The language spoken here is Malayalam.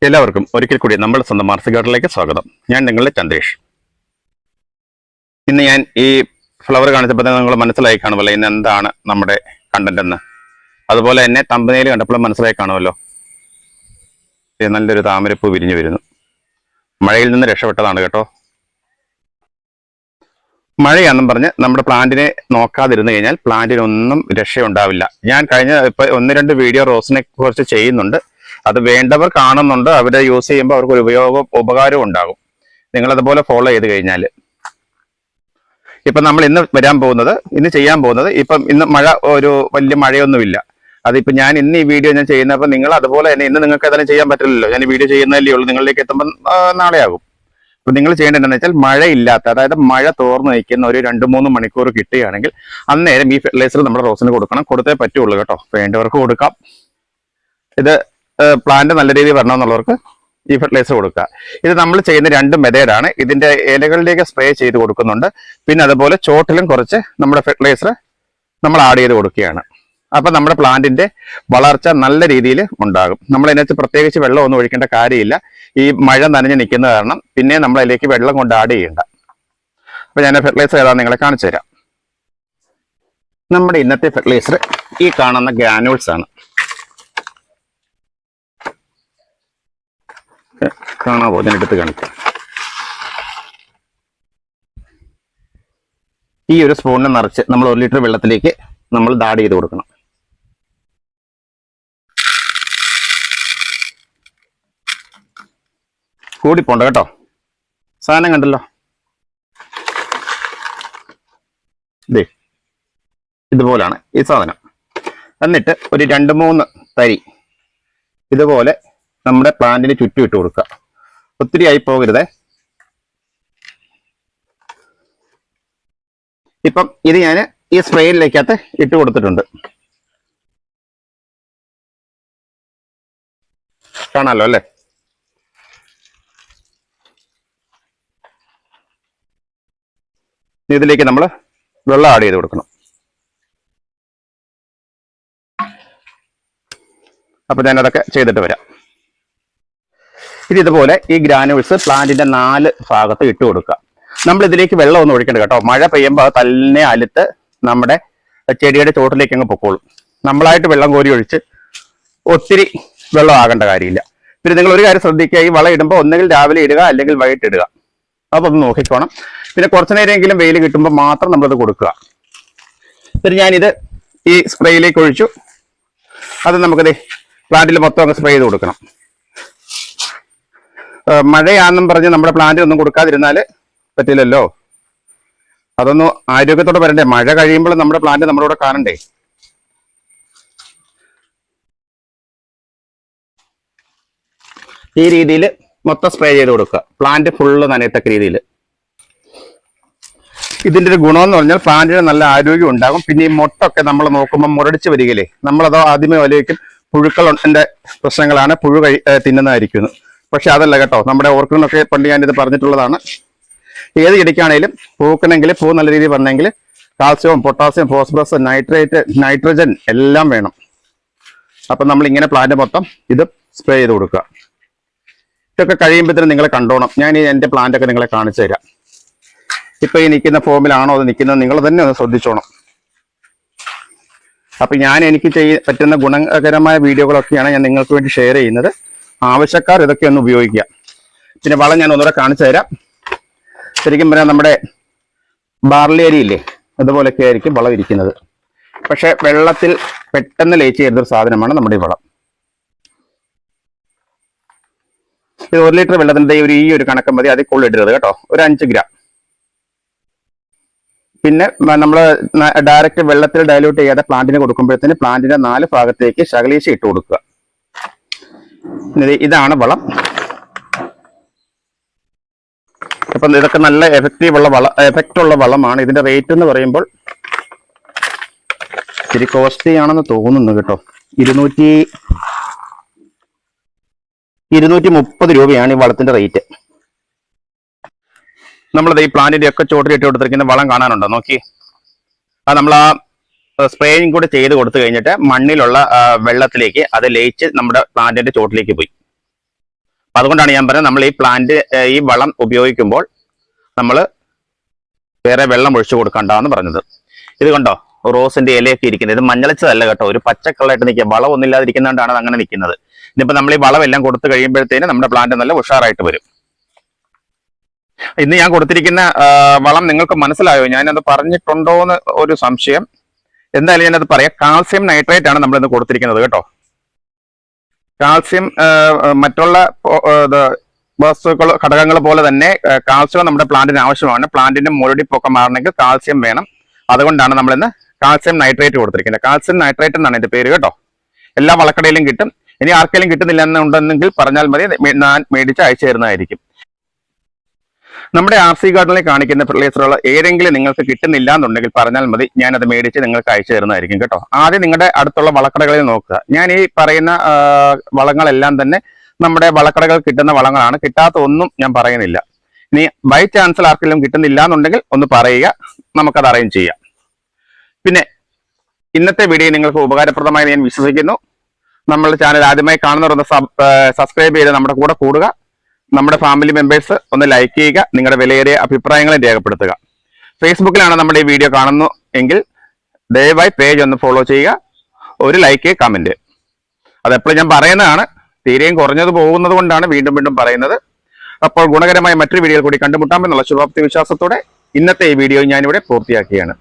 എല്ലാവർക്കും ഒരിക്കൽ കൂടി നമ്മുടെ സ്വന്തം മാർസി ഗാർഡനിലേക്ക് സ്വാഗതം. ഞാൻ നിങ്ങളുടെ ചന്ദ്രേഷ്. ഇന്ന് ഞാൻ ഈ ഫ്ലവർ കാണിച്ചപ്പോൾ നിങ്ങൾ മനസ്സിലായി കാണുമല്ലോ ഇന്ന് എന്താണ് നമ്മുടെ കണ്ടന്റ് എന്ന്. അതുപോലെ തന്നെ തമ്പനയിൽ കണ്ടപ്പോൾ മനസ്സിലായി കാണുമല്ലോ, നല്ലൊരു താമരപ്പൂ വിരിഞ്ഞു വരുന്നു. മഴയിൽ നിന്ന് രക്ഷപ്പെട്ടതാണ് കേട്ടോ. മഴയാണെന്നും പറഞ്ഞ് നമ്മുടെ പ്ലാന്റിനെ നോക്കാതിരുന്നു കഴിഞ്ഞാൽ പ്ലാന്റിനൊന്നും രക്ഷയുണ്ടാവില്ല. ഞാൻ കഴിഞ്ഞ ഇപ്പൊ 1-2 വീഡിയോ റോസിനെ കുറിച്ച് ചെയ്യുന്നുണ്ട്. അത് വേണ്ടവർ കാണുന്നുണ്ട്. അവരെ യൂസ് ചെയ്യുമ്പോൾ അവർക്ക് ഒരു ഉപകാരവും ഉണ്ടാകും. നിങ്ങളതുപോലെ ഫോളോ ചെയ്ത് കഴിഞ്ഞാൽ. ഇപ്പൊ നമ്മൾ ഇന്ന് ചെയ്യാൻ പോകുന്നത് ഇപ്പം ഇന്ന് മഴ ഒരു വലിയ മഴയൊന്നുമില്ല. അതിപ്പോ ഞാൻ ഇന്ന് ഈ വീഡിയോ ഞാൻ ചെയ്യുന്നപ്പോൾ നിങ്ങൾ അതുപോലെ തന്നെ ഇന്ന് നിങ്ങൾക്ക് അതെല്ലാം ചെയ്യാൻ പറ്റില്ലല്ലോ. ഞാൻ ഈ വീഡിയോ ചെയ്യുന്നതല്ലേ ഉള്ളൂ. നിങ്ങളിലേക്ക് എത്തുമ്പോൾ നാളെ ആകും. അപ്പൊ നിങ്ങൾ ചെയ്യേണ്ടത് എന്താണെന്ന് വെച്ചാൽ മഴയില്ലാത്ത, അതായത് മഴ തോർന്നു നിൽക്കുന്ന ഒരു 2-3 മണിക്കൂർ കിട്ടുകയാണെങ്കിൽ അന്നേരം ഈ ഫെർട്ടിലൈസർ നമ്മുടെ റോസിന് കൊടുക്കണം. കൊടുത്തേ പറ്റുള്ളൂ കേട്ടോ. വേണ്ടവർക്ക് കൊടുക്കാം. ഇത് പ്ലാന്റ് നല്ല രീതിയിൽ വരണമെന്നുള്ളവർക്ക് ഈ ഫെർട്ടിലൈസർ കൊടുക്കുക. ഇത് നമ്മൾ ചെയ്യുന്ന 2 മെത്തേഡാണ്. ഇതിന്റെ ഇലകളിലേക്ക് സ്പ്രേ ചെയ്ത് കൊടുക്കുന്നുണ്ട്. പിന്നെ അതുപോലെ ചോട്ടിലും കുറച്ച് നമ്മുടെ ഫെർട്ടിലൈസർ നമ്മൾ ആഡ് ചെയ്ത് കൊടുക്കുകയാണ്. അപ്പൊ നമ്മുടെ പ്ലാന്റിന്റെ വളർച്ച നല്ല രീതിയിൽ ഉണ്ടാകും. നമ്മൾ അതിനകത്ത് പ്രത്യേകിച്ച് വെള്ളം ഒന്നും ഒഴിക്കേണ്ട കാര്യമില്ല. ഈ മഴ നനഞ്ഞ് നിൽക്കുന്ന കാരണം പിന്നെ നമ്മൾ അതിലേക്ക് വെള്ളം കൊണ്ട് ആഡ് ചെയ്യേണ്ട. അപ്പൊ ഞാൻ ഫെർട്ടിലൈസർ ഏതാണെന്ന് നിങ്ങളെ കാണിച്ചു തരാം. നമ്മുടെ ഇന്നത്തെ ഫെർട്ടിലൈസർ ഈ കാണുന്ന ഗ്രാനുൾസ് ആണ്. കാണാവോ? ഇതിനെടുത്ത് കാണിക്കാം. ഈ ഒരു സ്പൂണിനെ നിറച്ച് നമ്മൾ 1 ലിറ്റർ വെള്ളത്തിലേക്ക് നമ്മൾ ആഡ് ചെയ്ത് കൊടുക്കണം. കൂടിപ്പോണ്ട കേട്ടോ. സാധനം കണ്ടല്ലോ. ഇതുപോലാണ് ഈ സാധനം. എന്നിട്ട് ഒരു 2-3 തരി ഇതുപോലെ നമ്മുടെ പ്ലാന്റിന് ചുറ്റും ഇട്ട് കൊടുക്കുക. ഒത്തിരി ആയി പോകരുതേ. ഇപ്പം ഇത് ഞാൻ ഈ സ്പ്രേയിലേക്കകത്ത് ഇട്ട് കൊടുത്തിട്ടുണ്ട്. കാണാമല്ലോ അല്ലേ? ഇതിലേക്ക് നമ്മൾ വെള്ളം ആഡ് ചെയ്ത് കൊടുക്കണം. അപ്പൊ ഞാനതൊക്കെ ചെയ്തിട്ട് വരാം. ഇതുപോലെ ഈ ഗ്രാനുൾസ് പ്ലാന്റിന്റെ 4 ഭാഗത്ത് ഇട്ട് കൊടുക്കുക. നമ്മൾ ഇതിലേക്ക് വെള്ളം ഒന്നും ഒഴിക്കണ്ട കേട്ടോ. മഴ പെയ്യുമ്പോൾ തന്നെ അലുത്ത് നമ്മുടെ ചെടിയുടെ ചോട്ടിലേക്ക് അങ്ങ് പൊക്കോളും. നമ്മളായിട്ട് വെള്ളം കോരി ഒഴിച്ച് ഒത്തിരി വെള്ളം ആകേണ്ട കാര്യമില്ല. പിന്നെ നിങ്ങൾ ഒരു കാര്യം ശ്രദ്ധിക്കുക, ഈ വളം ഇടുമ്പോൾ ഒന്നുകിൽ രാവിലെ ഇടുക അല്ലെങ്കിൽ വൈകിട്ട് ഇടുക. അപ്പോൾ ഒന്ന് നോക്കിക്കോണം. പിന്നെ കുറച്ചു നേരമെങ്കിലും വെയിൽ കിട്ടുമ്പോൾ മാത്രം നമ്മളത് കൊടുക്കുക. പിന്നെ ഞാനിത് ഈ സ്പ്രേയിലേക്ക് ഒഴിച്ചു. അത് നമുക്കത് പ്ലാന്റിൽ മൊത്തം അങ്ങ് സ്പ്രേ ചെയ്ത് കൊടുക്കണം. മഴയാണെന്നും പറഞ്ഞ് നമ്മുടെ പ്ലാന്റ് ഒന്നും കൊടുക്കാതിരുന്നാൽ പറ്റില്ലല്ലോ. അതൊന്നും ആരോഗ്യത്തോടെ വരണ്ടേ. മഴ കഴിയുമ്പോൾ നമ്മുടെ പ്ലാന്റ് നമ്മുടെ കൂടെ കാണണ്ടേ. ഈ രീതിയിൽ മൊത്തം സ്പ്രേ ചെയ്ത് കൊടുക്കുക. പ്ലാന്റ് ഫുള്ള് നനയത്തക്ക രീതിയിൽ. ഇതിന്റെ ഒരു ഗുണമെന്ന് പറഞ്ഞാൽ പ്ലാന്റിന് നല്ല ആരോഗ്യം ഉണ്ടാകും. പിന്നെ ഈ മൊട്ടൊക്കെ നമ്മൾ നോക്കുമ്പോൾ മുരടിച്ച് വരികയില്ലേ, നമ്മളതോ ആദ്യമേ ആലോചിക്കും പുഴുക്കളുടെ പ്രശ്നങ്ങളാണ്, പുഴു തിന്നുന്നതായിരിക്കുന്നു. പക്ഷെ അതല്ല കേട്ടോ. നമ്മുടെ ഓർക്കിഡിനൊക്കെ പണ്ട് ഞാനിത് പറഞ്ഞിട്ടുള്ളതാണ്. ഏത് ചെടിക്കാണേലും പൂക്കണമെങ്കിൽ, പൂ നല്ല രീതിയിൽ വരണമെങ്കിൽ കാൽസ്യവും പൊട്ടാസ്യം ഫോസ്ഫറസ് നൈട്രജൻ എല്ലാം വേണം. അപ്പം നമ്മൾ ഇങ്ങനെ പ്ലാന്റ് മൊത്തം ഇത് സ്പ്രേ ചെയ്ത് കൊടുക്കുക. ഇതൊക്കെ കഴിയുമ്പോഴത്തേനും നിങ്ങളെ കണ്ടോണം. ഞാൻ എൻ്റെ പ്ലാന്റൊക്കെ നിങ്ങളെ കാണിച്ചു തരാം. ഇപ്പൊ ഈ നിൽക്കുന്ന ഫോമിലാണോ അത് നിൽക്കുന്നത് നിങ്ങൾ തന്നെ ഒന്ന് ശ്രദ്ധിച്ചോണം. അപ്പൊ ഞാൻ എനിക്ക് പറ്റുന്ന ഗുണകരമായ വീഡിയോകളൊക്കെയാണ് ഞാൻ നിങ്ങൾക്ക് വേണ്ടി ഷെയർ ചെയ്യുന്നത്. ആവശ്യക്കാർ ഇതൊക്കെ ഒന്ന് ഉപയോഗിക്കുക. പിന്നെ വളം ഞാൻ ഒന്നുകൂടെ കാണിച്ചു തരാം. ശരിക്കും പറയാം, നമ്മുടെ ബാർലി അരിയില്ലേ, അതുപോലൊക്കെ ആയിരിക്കും വളം ഇരിക്കുന്നത്. പക്ഷെ വെള്ളത്തിൽ പെട്ടെന്ന് ലയിച്ച് ചേരുന്നൊരു സാധനമാണ് നമ്മുടെ ഈ വളം. ഇത് 1 ലിറ്റർ വെള്ളത്തിന്റെ ഈ ഒരു കണക്കം മതി. അതിൽ കൊള്ളിടരുത് കേട്ടോ. ഒരു 5 ഗ്രാം. പിന്നെ നമ്മൾ ഡയറക്റ്റ് വെള്ളത്തിൽ ഡയലൂട്ട് ചെയ്യാതെ പ്ലാന്റിന് കൊടുക്കുമ്പോഴത്തേന് പ്ലാന്റിന്റെ 4 ഭാഗത്തേക്ക് ശകലേശം ഇട്ട് കൊടുക്കുക. ഇതാണ് വളം. അപ്പം ഇതൊക്കെ നല്ല എഫക്റ്റുള്ള വളമാണ്. ഇതിന്റെ റേറ്റ് എന്ന് പറയുമ്പോൾ ഇത്തിരി കോസ്റ്റ്ലി ആണെന്ന് തോന്നുന്നു കേട്ടോ. 230 രൂപയാണ് ഈ വളത്തിന്റെ റേറ്റ്. നമ്മളത് ഈ പ്ലാന്റിന്റെ ഒക്കെ ചോട്ടിലിട്ട് കൊടുത്തിരിക്കുന്ന വളം കാണാനുണ്ടോ നോക്കി. അത് നമ്മൾ ആ സ്പ്രേയും കൂടെ ചെയ്ത് കൊടുത്തു കഴിഞ്ഞിട്ട് മണ്ണിലുള്ള വെള്ളത്തിലേക്ക് അത് ലയിച്ച് നമ്മുടെ പ്ലാന്റിന്റെ ചോട്ടിലേക്ക് പോയി. അതുകൊണ്ടാണ് ഞാൻ പറഞ്ഞത് നമ്മൾ ഈ വളം ഉപയോഗിക്കുമ്പോൾ നമ്മൾ വേറെ വെള്ളം ഒഴിച്ചു കൊടുക്കണ്ടെന്ന് പറഞ്ഞത്. ഇത് കണ്ടോ റോസിന്റെ ഇലയൊക്കെ ഇരിക്കുന്നത്, ഇത് മഞ്ഞളിച്ചതല്ല കേട്ടോ, ഒരു പച്ചക്കളായിട്ട് നിൽക്കുക, വളം ഒന്നുമില്ലാതിരിക്കുന്നതുകൊണ്ടാണ് അത് അങ്ങനെ നിൽക്കുന്നത്. ഇനിയിപ്പോൾ നമ്മൾ ഈ വളം എല്ലാം കൊടുത്തു കഴിയുമ്പോഴത്തേന് നമ്മുടെ പ്ലാന്റ് നല്ല ഉഷാറായിട്ട് വരും. ഇന്ന് ഞാൻ കൊടുത്തിരിക്കുന്ന വളം നിങ്ങൾക്ക് മനസ്സിലായോ? ഞാനത് പറഞ്ഞിട്ടുണ്ടോ എന്ന് ഒരു സംശയം. എന്തായാലും ഞാനത് പറയാം. കാൽസ്യം നൈട്രേറ്റ് ആണ് നമ്മൾ ഇന്ന് കൊടുത്തിരിക്കുന്നത് കേട്ടോ. കാൽസ്യം മറ്റുള്ള ഘടകങ്ങൾ പോലെ തന്നെ കാൽസ്യം നമ്മുടെ പ്ലാന്റിന് ആവശ്യമാണ്. പ്ലാന്റിന്റെ മുരടിപ്പൊക്കെ മാറണമെങ്കിൽ കാൽസ്യം വേണം. അതുകൊണ്ടാണ് നമ്മൾ ഇന്ന് കാൽസ്യം നൈട്രേറ്റ് കൊടുത്തിരിക്കുന്നത്. കാൽസ്യം നൈട്രേറ്റ് എന്നാണ് ഇതിന്റെ പേര് കേട്ടോ. എല്ലാ വളക്കടയിലും കിട്ടും. ഇനി ആർക്കെങ്കിലും കിട്ടുന്നില്ല എന്നുണ്ടെങ്കിൽ പറഞ്ഞാൽ മതി, ഞാൻ മേടിച്ച് അയച്ചു തരുന്നതായിരിക്കും. നമ്മുടെ RC ഗാർഡനിൽ കാണിക്കുന്ന ഫെർട്ടിലൈസറുകൾ ഏതെങ്കിലും നിങ്ങൾക്ക് കിട്ടുന്നില്ല എന്നുണ്ടെങ്കിൽ പറഞ്ഞാൽ മതി, ഞാനത് മേടിച്ച് നിങ്ങൾക്ക് അയച്ചു തരുന്നതായിരിക്കും കേട്ടോ. ആദ്യം നിങ്ങളുടെ അടുത്തുള്ള വളക്കടകളിൽ നോക്കുക. ഞാൻ ഈ പറയുന്ന വളങ്ങളെല്ലാം തന്നെ നമ്മുടെ വളക്കടകൾ കിട്ടുന്ന വളങ്ങളാണ്. കിട്ടാത്ത ഒന്നും ഞാൻ പറയുന്നില്ല. ഇനി ബൈ ചാൻസിൽ ആർക്കെങ്കിലും കിട്ടുന്നില്ല എന്നുണ്ടെങ്കിൽ ഒന്ന് പറയുക, നമുക്കത് അറേഞ്ച് ചെയ്യാം. പിന്നെ ഇന്നത്തെ വീഡിയോ നിങ്ങൾക്ക് ഉപകാരപ്രദമായി ഞാൻ വിശ്വസിക്കുന്നു. നമ്മുടെ ചാനൽ ആദ്യമായി കാണുന്നവരൊന്ന് സബ്സ്ക്രൈബ് ചെയ്ത് നമ്മുടെ കൂടെ കൂടുക. നമ്മുടെ ഫാമിലി മെമ്പേഴ്സ് ഒന്ന് ലൈക്ക് ചെയ്യുക, നിങ്ങളുടെ വിലയേറിയ അഭിപ്രായങ്ങളും രേഖപ്പെടുത്തുക. ഫേസ്ബുക്കിലാണ് നമ്മുടെ ഈ വീഡിയോ കാണുന്നു എങ്കിൽ ദയവായി പേജ് ഒന്ന് ഫോളോ ചെയ്യുക, ഒരു ലൈക്ക് കമന്റ്. അതെപ്പോഴും ഞാൻ പറയുന്നതാണ്, തീരെയും കുറഞ്ഞത് പോകുന്നത് കൊണ്ടാണ് വീണ്ടും വീണ്ടും പറയുന്നത്. അപ്പോൾ ഗുണകരമായ മറ്റൊരു വീഡിയോ കൂടി കണ്ടുമുട്ടാമെന്നുള്ള ശുഭാപ്തി വിശ്വാസത്തോടെ ഇന്നത്തെ ഈ വീഡിയോ ഞാനിവിടെ പൂർത്തിയാക്കുകയാണ്.